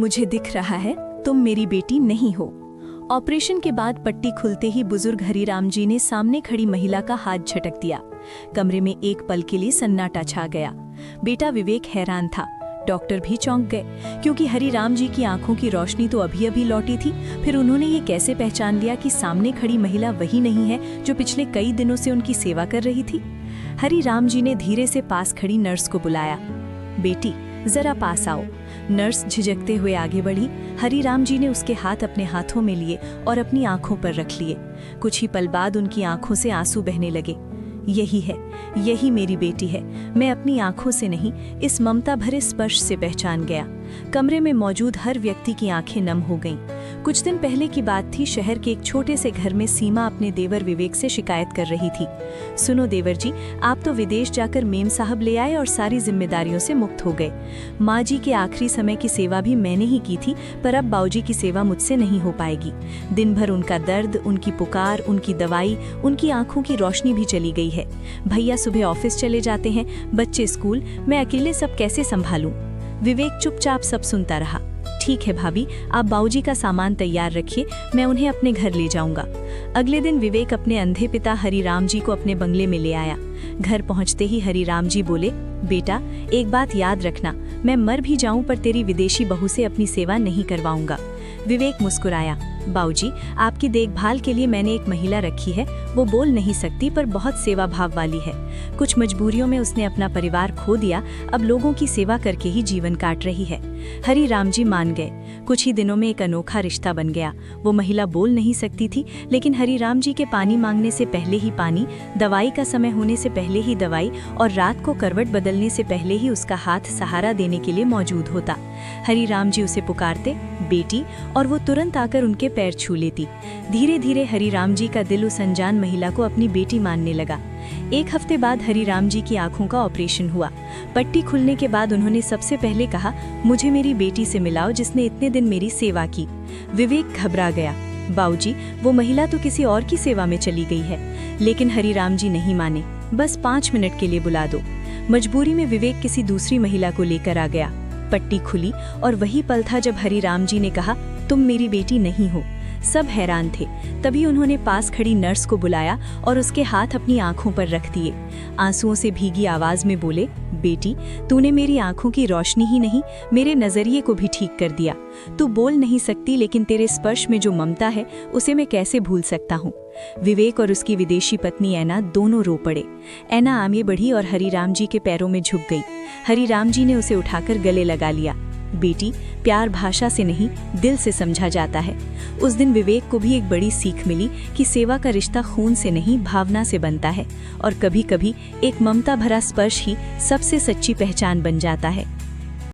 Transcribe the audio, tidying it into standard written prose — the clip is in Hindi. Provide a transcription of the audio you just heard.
मुझे दिख रहा है तुम मेरी बेटी नहीं हो। ऑपरेशन के बाद पट्टी खुलते ही बुजुर्ग हरिराम जी ने सामने खड़ी महिला का हाथ झटक दिया। कमरे में एक पल के लिए सन्नाटा छा गया। बेटा विवेक हैरान था, डॉक्टर भी चौंक गए, क्योंकि हरिराम जी की आंखों की रोशनी तो अभी अभी लौटी थी। फिर उन्होंने ये कैसे पहचान लिया कि सामने खड़ी महिला वही नहीं है जो पिछले कई दिनों से उनकी सेवा कर रही थी। हरिराम जी ने धीरे से पास खड़ी नर्स को बुलाया। बेटी जरा पास आओ। नर्स झिझकते हुए आगे बढ़ी। हरिराम जी ने उसके हाथ अपने हाथों में लिए और अपनी आंखों पर रख लिए। कुछ ही पल बाद उनकी आंखों से आंसू बहने लगे। यही है, यही मेरी बेटी है। मैं अपनी आंखों से नहीं, इस ममता भरे स्पर्श से पहचान गया। कमरे में मौजूद हर व्यक्ति की आंखें नम हो गईं। कुछ दिन पहले की बात थी। शहर के एक छोटे से घर में सीमा अपने देवर विवेक से शिकायत कर रही थी। सुनो देवर जी, आप तो विदेश जाकर मेम साहब ले आए और सारी जिम्मेदारियों से मुक्त हो गए। माँ जी के आखिरी समय की सेवा भी मैंने ही की थी, पर अब बाऊजी की सेवा मुझसे नहीं हो पाएगी। दिन भर उनका दर्द, उनकी पुकार, उनकी दवाई, उनकी आंखों की रोशनी भी चली गई है। भैया सुबह ऑफिस चले जाते हैं, बच्चे स्कूल, मैं अकेले सब कैसे संभालूं? विवेक चुपचाप सब सुनता रहा। ठीक है भाभी, आप बाऊजी का सामान तैयार रखिए, मैं उन्हें अपने घर ले जाऊंगा। अगले दिन विवेक अपने अंधे पिता हरिराम जी को अपने बंगले में ले आया। घर पहुंचते ही हरिराम जी बोले, बेटा एक बात याद रखना, मैं मर भी जाऊं पर तेरी विदेशी बहू से अपनी सेवा नहीं करवाऊंगा। विवेक मुस्कुराया। बाऊजी, आपकी देखभाल के लिए मैंने एक महिला रखी है। वो बोल नहीं सकती पर बहुत सेवा भाव वाली है। कुछ मजबूरियों में उसने अपना परिवार खो दिया, अब लोगों की सेवा करके ही जीवन काट रही है। हरिराम जी मान गए। कुछ ही दिनों में एक अनोखा रिश्ता बन गया। वो महिला बोल नहीं सकती थी, लेकिन हरिराम जी के पानी मांगने से पहले ही पानी, दवाई का समय होने से पहले ही दवाई और रात को करवट बदलने से पहले ही उसका हाथ सहारा देने के लिए मौजूद होता। हरिराम जी उसे पुकारते बेटी, और वो तुरंत आकर उनके पैर छू लेती। धीरे धीरे हरिराम जी का दिल उस अनजान महिला को अपनी बेटी मानने लगा। एक हफ्ते बाद हरिराम जी की आंखों का ऑपरेशन हुआ। पट्टी खुलने के बाद उन्होंने सबसे पहले कहा, मुझे मेरी बेटी से मिलाओ जिसने इतने दिन मेरी सेवा की। विवेक घबरा गया। बाऊजी, वो महिला तो किसी और की सेवा में चली गई है। लेकिन हरिराम जी नहीं माने। बस 5 मिनट के लिए बुला दो। मजबूरी में विवेक किसी दूसरी महिला को लेकर आ गया। पट्टी खुली और वही पल था जब हरिराम जी ने कहा, तुम मेरी बेटी नहीं हो। सब हैरान थे। तभी उन्होंने पास खड़ी नर्स को बुलाया और उसके हाथ अपनी आंखों पर रख दिए। आंसुओं से भीगी आवाज में बोले, बेटी, तूने मेरी आंखों की रोशनी ही नहीं, मेरे नजरिए को भी ठीक कर दिया। तू बोल नहीं सकती, लेकिन तेरे स्पर्श में जो ममता है उसे मैं कैसे भूल सकता हूँ। विवेक और उसकी विदेशी पत्नी ऐना दोनों रो पड़े। ऐना आगे बढ़ी और हरिराम जी के पैरों में झुक गई। हरिराम जी ने उसे उठाकर गले लगा लिया। बेटी, प्यार भाषा से नहीं, दिल से समझा जाता है। उस दिन विवेक को भी एक बड़ी सीख मिली कि सेवा का रिश्ता खून से नहीं, भावना से बनता है, और कभी कभी एक ममता भरा स्पर्श ही सबसे सच्ची पहचान बन जाता है।